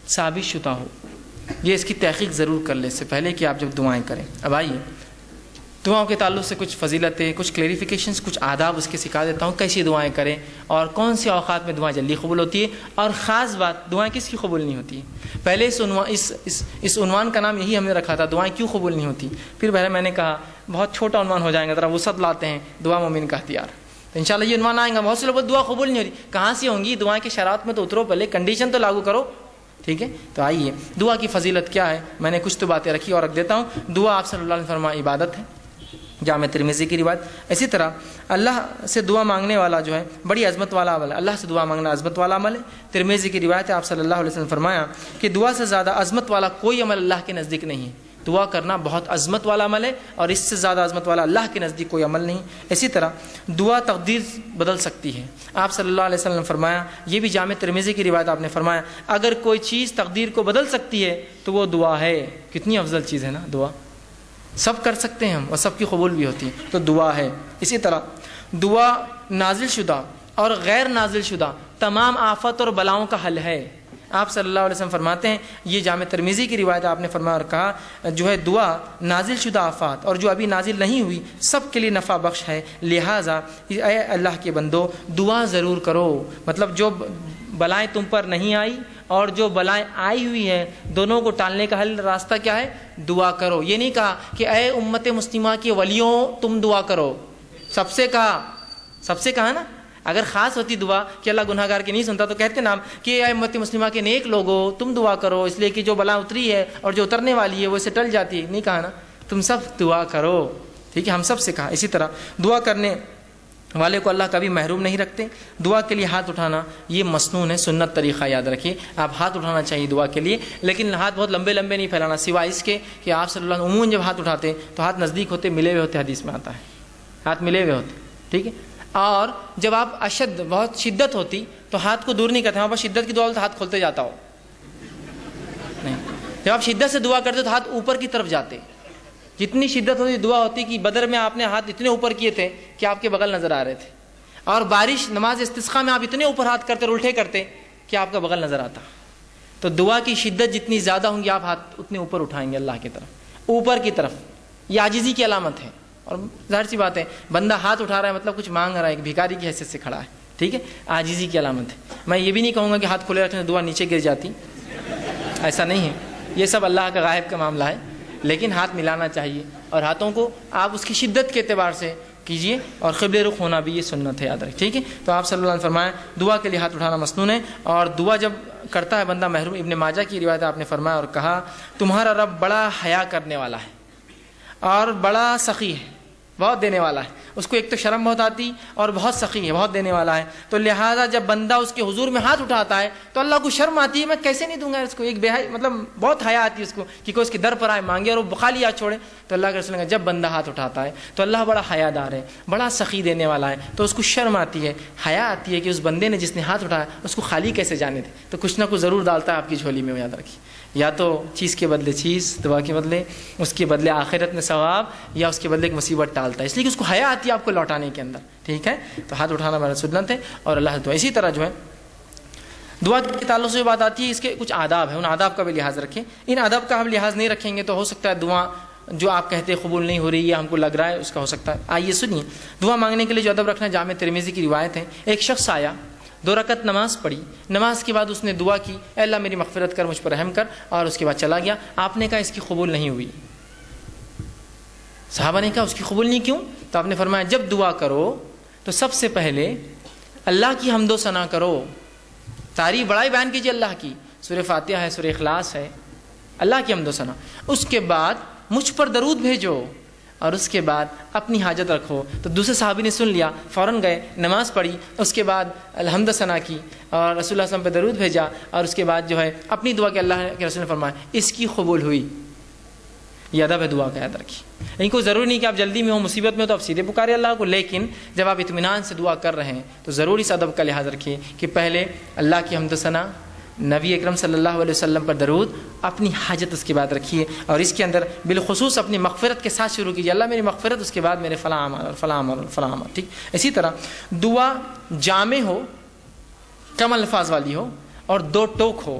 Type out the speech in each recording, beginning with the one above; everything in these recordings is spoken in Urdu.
ثابت شدہ ہو. یہ اس کی تحقیق ضرور کر لیں اس سے پہلے کہ آپ جب دعائیں کریں. اب آئیے دعاؤں کے تعلق سے کچھ فضیلتیں، کچھ کلیریفیکیشنز، کچھ آداب اس کے سکھا دیتا ہوں کیسی دعائیں کریں اور کون سے اوقات میں دعائیں جلدی قبول ہوتی ہے. اور خاص بات، دعائیں کس کی قبول نہیں ہوتی ہے. پہلے اس عنوان کا نام یہی ہم نے رکھا تھا، دعائیں کیوں قبول نہیں ہوتی. پھر پہلے میں نے کہا بہت چھوٹا عنوان ہو جائے گا، ذرا وسعت لاتے ہیں، دعا مومن کا ہتھیار. تو انشاءاللہ یہ عنوان آئے گا. بہت سے لوگ دعا قبول نہیں ہوتی، کہاں سے ہوں گی دعائیں کے شرائط میں تو اترو، پہلے کنڈیشن تو لاگو کرو. ٹھیک ہے، تو آئیے دعا کی فضیلت کیا ہے. میں نے کچھ تو باتیں رکھی اور رکھ دیتا ہوں. دعا آپ صلی اللہ علیہ وسلم فرمایا عبادت ہے، جامع ترمذی کی روایت. اسی طرح اللہ سے دعا مانگنے والا جو ہے بڑی عظمت والا عمل ہے. اللہ سے دعا مانگنا عظمت والا عمل ہے. ترمذی کی روایت ہے، آپ صلی اللہ علیہ وسلم فرمایا کہ دعا سے زیادہ عظمت والا کوئی عمل اللہ کے نزدیک نہیں ہے. دعا کرنا بہت عظمت والا عمل ہے اور اس سے زیادہ عظمت والا اللہ کے نزدیک کوئی عمل نہیں. اسی طرح دعا تقدیر بدل سکتی ہے. آپ صلی اللہ علیہ وسلم نے فرمایا، یہ بھی جامع ترمذی کی روایت، آپ نے فرمایا اگر کوئی چیز تقدیر کو بدل سکتی ہے تو وہ دعا ہے. کتنی افضل چیز ہے نا دعا. سب کر سکتے ہیں ہم اور سب کی قبول بھی ہوتی ہے، تو دعا ہے. اسی طرح دعا نازل شدہ اور غیر نازل شدہ تمام آفت اور بلاؤں کا حل ہے. آپ صلی اللہ علیہ وسلم فرماتے ہیں، یہ جامع ترمذی کی روایت، آپ نے فرمایا اور کہا جو ہے دعا نازل شدہ آفات اور جو ابھی نازل نہیں ہوئی سب کے لیے نفع بخش ہے. لہٰذا اے اللہ کے بندو دعا ضرور کرو. مطلب جو بلائیں تم پر نہیں آئی اور جو بلائیں آئی ہوئی ہیں دونوں کو ٹالنے کا حل راستہ کیا ہے؟ دعا کرو. یہ نہیں کہا کہ اے امت مسلمہ کے ولیوں تم دعا کرو، سب سے کہا نا. اگر خاص ہوتی دعا کہ اللہ گناہ گار کی نہیں سنتا تو کہتے نا کہ اے امت مسلمہ کے نیک لوگو تم دعا کرو، اس لیے کہ جو بلا اتری ہے اور جو اترنے والی ہے وہ اسے ٹل جاتی ہے. نہیں کہا نا، تم سب دعا کرو. ٹھیک ہے، ہم سب سے کہا. اسی طرح دعا کرنے والے کو اللہ کبھی محروم نہیں رکھتے. دعا کے لیے ہاتھ اٹھانا یہ مسنون ہے، سنت طریقہ یاد رکھیے. آپ ہاتھ اٹھانا چاہیے دعا کے لیے، لیکن ہاتھ بہت لمبے لمبے نہیں پھیلانا، سوائے اس کے کہ آپ صلی اللہ علیہ وسلم عموماً جب ہاتھ اٹھاتے تو ہاتھ نزدیک ہوتے، ملے ہوئے ہوتے. حدیث میں آتا ہے ہاتھ ملے ہوئے ہوتے. ٹھیک ہے، اور جب آپ بہت شدت ہوتی تو ہاتھ کو دور نہیں کرتے. ہمارے پاس شدت کی دعا تو ہاتھ کھولتے جاتا ہو نہیں. جب آپ شدت سے دعا کرتے تو ہاتھ اوپر کی طرف جاتے. جتنی شدت ہوتی دعا ہوتی کہ بدر میں آپ نے ہاتھ اتنے اوپر کیے تھے کہ آپ کے بغل نظر آ رہے تھے، اور بارش نماز استسقاء میں آپ اتنے اوپر ہاتھ کرتے اور الٹے کرتے کہ آپ کا بغل نظر آتا. تو دعا کی شدت جتنی زیادہ ہوں گی آپ ہاتھ اتنے اوپر اٹھائیں گے اللہ کی طرف، اوپر کی طرف. یہ عاجزی کی علامت ہے. اور ظاہر سی بات ہے بندہ ہاتھ اٹھا رہا ہے مطلب کچھ مانگ رہا ہے، ایک بھکاری کی حیثیت سے کھڑا ہے. ٹھیک ہے، عاجزی کی علامت ہے. میں یہ بھی نہیں کہوں گا کہ ہاتھ کھلے رکھنے دعا نیچے گر جاتی، ایسا نہیں ہے. یہ سب اللہ کا غائب کا معاملہ ہے. لیکن ہاتھ ملانا چاہیے اور ہاتھوں کو آپ اس کی شدت کے اعتبار سے کیجئے، اور قبلے رخ ہونا بھی یہ سنت ہے، یاد رکھ. ٹھیک ہے، تو آپ صلی اللہ علیہ وسلم فرمایا دعا کے لیے ہاتھ اٹھانا مسنون ہے. اور دعا جب کرتا ہے بندہ محروم. ابن ماجہ کی روایت آپ نے فرمایا اور کہا تمہارا رب بڑا حیا کرنے والا ہے اور بڑا سخی ہے، بہت دینے والا ہے. اس کو ایک تو شرم بہت آتی اور بہت سخی ہے، بہت دینے والا ہے. تو لہٰذا جب بندہ اس کے حضور میں ہاتھ اٹھاتا ہے تو اللہ کو شرم آتی ہے، میں کیسے نہیں دوں گا اس کو. ایک بے حیا مطلب بہت حیا آتی ہے اس کو کہ کوئی اس کے در پر آئے مانگے اور وہ خالی ہاتھ چھوڑے. تو اللہ کے رسول نے جب بندہ ہاتھ اٹھاتا ہے تو اللہ بڑا حیا دار ہے، بڑا سخی دینے والا ہے. تو اس کو شرم آتی ہے، حیا آتی ہے کہ اس بندے نے جس نے ہاتھ اٹھایا اس کو خالی کیسے جانے دے. تو کچھ نہ کچھ ضرور ڈالتا ہے آپ کی جھولی میں، یاد رکھیے. یا تو چیز کے بدلے چیز، دعا کے بدلے، اس کے بدلے آخرت میں ثواب، یا اس کے بدلے ایک مصیبت ٹالتا ہے، اس لیے کہ اس کو حیا آتی ہے آپ کو لوٹانے کے اندر. ٹھیک ہے، تو ہاتھ اٹھانا ہمارا سنت ہے اور اللہ دعا. اسی طرح جو ہے دعا کے تعلق سے بات آتی ہے، اس کے کچھ آداب ہیں، ان آداب کا بھی لحاظ رکھیں. ان آداب کا ہم لحاظ نہیں رکھیں گے تو ہو سکتا ہے دعا جو آپ کہتے ہیں قبول نہیں ہو رہی ہے، ہم کو لگ رہا ہے اس کا ہو سکتا ہے. آئیے سنیے دعا مانگنے کے لیے جو ادب رکھنا ہے. جامع ترمذی کی روایت ہے، ایک شخص آیا، 2 رکعت نماز پڑھی، نماز کے بعد اس نے دعا کی اے اللہ میری مغفرت کر، مجھ پر رحم کر، اور اس کے بعد چلا گیا. آپ نے کہا اس کی قبول نہیں ہوئی. صحابہ نے کہا اس کی قبول نہیں کیوں؟ تو آپ نے فرمایا جب دعا کرو تو سب سے پہلے اللہ کی حمد و ثنا کرو، تعریف بڑائی بیان کیجیے اللہ کی. سورہ فاتحہ ہے، سورہ اخلاص ہے، اللہ کی حمد و ثنا. اس کے بعد مجھ پر درود بھیجو اور اس کے بعد اپنی حاجت رکھو. تو دوسرے صحابی نے سن لیا، فوراً گئے، نماز پڑھی، اس کے بعد الحمد ثنا کی اور رسول اللہ صلی اللہ علیہ وسلم پہ درود بھیجا، اور اس کے بعد جو ہے اپنی دعا کہ اللہ کے رسول نے فرمایا اس کی قبول ہوئی. یہ ادب ہے دعا کا، یاد رکھیے. یعنی کوئی ضروری نہیں کہ آپ جلدی میں ہو، مصیبت میں ہو تو آپ سیدھے پکارے اللہ کو، لیکن جب آپ اطمینان سے دعا کر رہے ہیں تو ضرور اس ادب کا لحاظ رکھیے کہ پہلے اللہ کی حمد و ثنا، نبی اکرم صلی اللہ علیہ وسلم پر درود، اپنی حاجت اس کے بعد رکھیے، اور اس کے اندر بالخصوص اپنی مغفرت کے ساتھ شروع کیجیے. اللہ میری مغفرت، اس کے بعد میرے فلاں عمل اور فلاں عمل اور فلاں عمل. ٹھیک. اسی طرح دعا جامع ہو، کم الفاظ والی ہو اور 2 ٹوک ہو.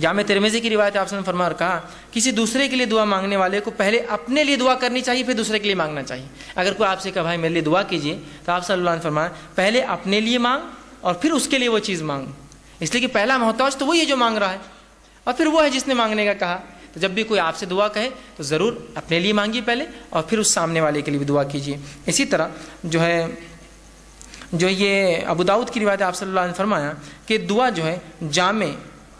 جامع ترمذی کی روایت آپ نے فرمایا اور کہا کسی دوسرے کے لیے دعا مانگنے والے کو پہلے اپنے لیے دعا کرنی چاہیے پھر دوسرے کے لیے مانگنا چاہیے. اگر کوئی آپ سے کہا بھائی میرے لیے دعا کیجیے تو آپ صلی اللہ علیہ وسلم فرمایا پہلے اپنے لیے مانگ اور پھر اس کے لیے وہ چیز مانگ, اس لیے کہ پہلا محتاج تو وہی ہے جو مانگ رہا ہے اور پھر وہ ہے جس نے مانگنے کا کہا. تو جب بھی کوئی آپ سے دعا کہے تو ضرور اپنے لیے مانگیے پہلے اور پھر اس سامنے والے کے لیے بھی دعا کیجیے. اسی طرح جو یہ ابو داؤد کی روایت آپ صلی اللہ علیہ وسلم فرمایا کہ دعا جو ہے جامع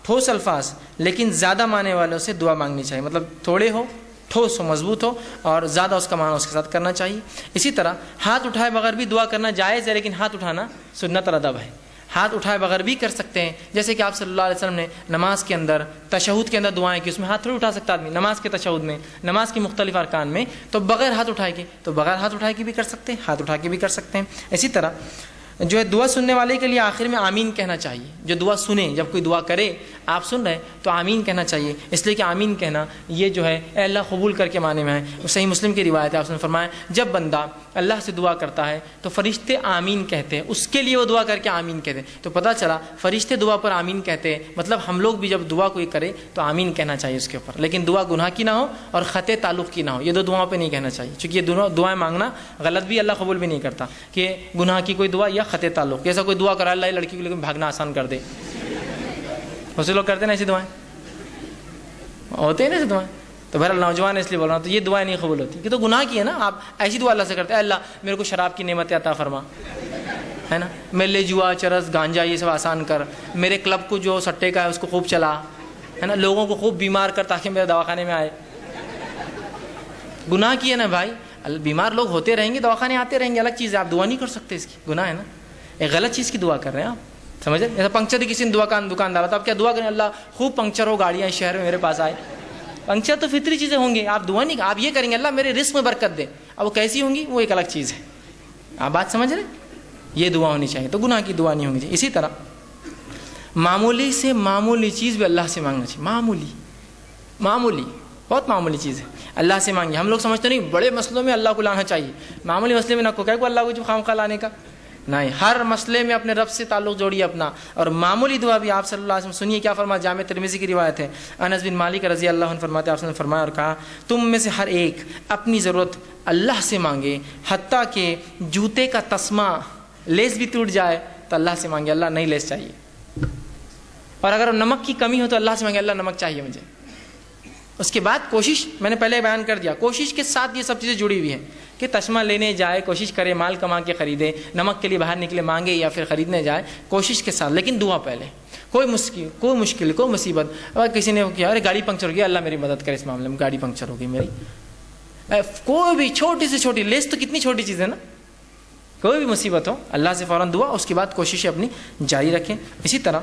ٹھوس الفاظ لیکن زیادہ معنی والوں سے دعا مانگنی چاہیے, مطلب تھوڑے ہو, ٹھوس ہو, مضبوط ہو اور زیادہ اس کا معنی اس کے ساتھ کرنا چاہیے. اسی طرح ہاتھ اٹھائے بغیر بھی دعا کرنا جائز ہے لیکن ہاتھ اٹھانا سنت اور ادب ہے. ہاتھ اٹھائے بغیر بھی کر سکتے ہیں, جیسے کہ آپ صلی اللہ علیہ وسلم نے نماز کے اندر تشہد کے اندر دعائیں کی, اس میں ہاتھ تھوڑی اٹھا سکتا آدمی. نماز کے تشہد میں, نماز کے مختلف ارکان میں تو بغیر ہاتھ اٹھائے کے تو بغیر ہاتھ اٹھائے کے بھی کر سکتے ہیں, ہاتھ اٹھا کے بھی کر سکتے ہیں. اسی طرح جو ہے دعا سننے والے کے لیے آخر میں آمین کہنا چاہیے. جو دعا سنے, جب کوئی دعا کرے آپ سن رہے تو آمین کہنا چاہیے, اس لیے کہ آمین کہنا یہ جو ہے اے اللہ قبول کر کے معنی میں ہے. صحیح مسلم کی روایت ہے, آپ نے فرمایا جب بندہ اللہ سے دعا کرتا ہے تو فرشتے آمین کہتے ہیں, اس کے لیے وہ دعا کر کے آمین کہتے ہیں. تو پتہ چلا فرشتے دعا پر آمین کہتے ہیں, مطلب ہم لوگ بھی جب دعا کوئی کرے تو آمین کہنا چاہیے اس کے اوپر, لیکن دعا گناہ کی نہ ہو اور خطے تعلق کی نہ ہو. یہ دو دعاؤں پہ نہیں کہنا چاہیے, چونکہ یہ دونوں دعائیں مانگنا غلط بھی, اللہ قبول بھی نہیں کرتا کہ گناہ کی کوئی دعا یا خطے تعلق. جیسا کوئی دعا کرا اللہ لڑکی کو لیکن بھاگنا آسان کر دے, بہت سے لوگ کرتے ہیں نا ایسی دعائیں, ہوتے ہیں نا ایسی دعائیں. تو بہرحال نوجوان اس لیے بول رہا ہوں تو یہ دعائیں نہیں قبول ہوتی, کہ تو گناہ کی ہے نا. آپ ایسی دعا اللہ سے کرتے ہیں اللہ میرے کو شراب کی نعمت عطا فرما, ہے نا, میرے لیے جوا چرس گانجا یہ سب آسان کر, میرے کلب کو جو سٹے کا ہے اس کو خوب چلا, ہے نا, لوگوں کو خوب بیمار کر تاکہ میرے دواخانے میں آئے. گناہ کی ہے نا بھائی, بیمار لوگ ہوتے رہیں گے, دواخانے آتے رہیں گے, الگ چیز ہے. آپ دعا نہیں کر سکتے, اس کی گناہ ہے نا, ایک غلط چیز کی دعا کر رہے ہیں آپ, سمجھے. جیسا پنکچر کی کسی نے دکاندار تو آپ کیا دعا کریں اللہ خوب پنکچر ہو, گاڑیاں شہر میں میرے پاس آئے. پنکچر تو فطری چیزیں ہوں گی, آپ دعا نہیں, آپ یہ کریں گے اللہ میرے رزق میں برکت دے. اب وہ کیسی ہوں گی وہ ایک الگ چیز ہے. آپ بات سمجھ رہے, یہ دعا ہونی چاہیے, تو گناہ کی دعا نہیں ہونی چاہیے. اسی طرح معمولی سے معمولی چیز بھی اللہ سے مانگنا چاہیے. معمولی بہت معمولی چیز ہے, اللہ سے مانگیے. ہم لوگ سمجھتے نہیں بڑے مسئلوں میں اللہ کو لانا چاہیے, معمولی مسئلے میں نہ کو کہ اللہ کو جو خواہ لانے کا نہیں. ہر مسئلے میں اپنے رب سے تعلق جوڑیے اپنا. اور معمولی دعا بھی آپ صلی اللہ علیہ وسلم سنیے کیا فرمایا, جامع ترمذی کی روایت ہے, انس بن مالک رضی اللہ عنہ فرماتے ہیں آپ نے فرمایا اور کہا تم میں سے ہر ایک اپنی ضرورت اللہ سے مانگے, حتیٰ کہ جوتے کا تسمہ لیس بھی ٹوٹ جائے تو اللہ سے مانگے اللہ نہیں لیس چاہیے. اور اگر نمک کی کمی ہو تو اللہ سے مانگے اللہ نمک چاہیے مجھے. اس کے بعد کوشش, میں نے پہلے بیان کر دیا, کوشش کے ساتھ یہ سب چیزیں جڑی ہوئی ہیں کہ تسمہ لینے جائے, کوشش کرے, مال کما کے خریدے, نمک کے لیے باہر نکلے مانگے یا پھر خریدنے جائے, کوشش کے ساتھ, لیکن دعا پہلے. کوئی مشکل کوئی مصیبت, اگر کسی نے کیا ارے گاڑی پنکچر ہو گئی, اللہ میری مدد کرے اس معاملے میں, گاڑی پنکچر ہو گئی میری, کوئی بھی چھوٹی سے چھوٹی لیس تو کتنی چھوٹی چیز ہے نا, کوئی بھی مصیبت ہو اللہ سے فوراً دعا, اس کے بعد کوششیں اپنی جاری رکھیں. اسی طرح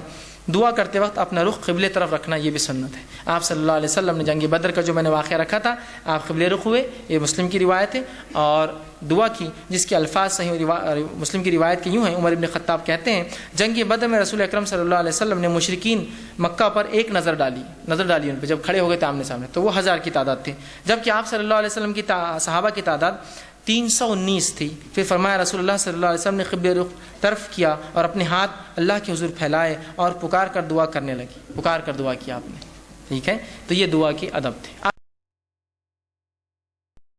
دعا کرتے وقت اپنا رخ قبلے طرف رکھنا یہ بھی سنت ہے. آپ صلی اللہ علیہ وسلم نے جنگ بدر کا جو میں نے واقعہ رکھا تھا, آپ قبلے رخ ہوئے, یہ مسلم کی روایت ہے, اور دعا کی جس کے الفاظ صحیح مسلم کی روایت کے یوں ہیں. عمر بن خطاب کہتے ہیں جنگ بدر میں رسول اکرم صلی اللہ علیہ وسلم نے مشرکین مکہ پر ایک نظر ڈالی ان پہ جب کھڑے ہو گئے تھے آمنے سامنے, تو وہ 1000 کی تعداد تھے, جبکہ آپ صلی اللہ علیہ وسلم کی صحابہ کی تعداد 319 تھی. پھر فرمایا رسول اللہ صلی اللہ علیہ وسلم نے قبلے رخ طرف کیا اور اپنے ہاتھ اللہ کے حضور پھیلائے اور پکار کر دعا کرنے لگی, پکار کر دعا کیا آپ نے. ٹھیک ہے, تو یہ دعا کی ادب تھے.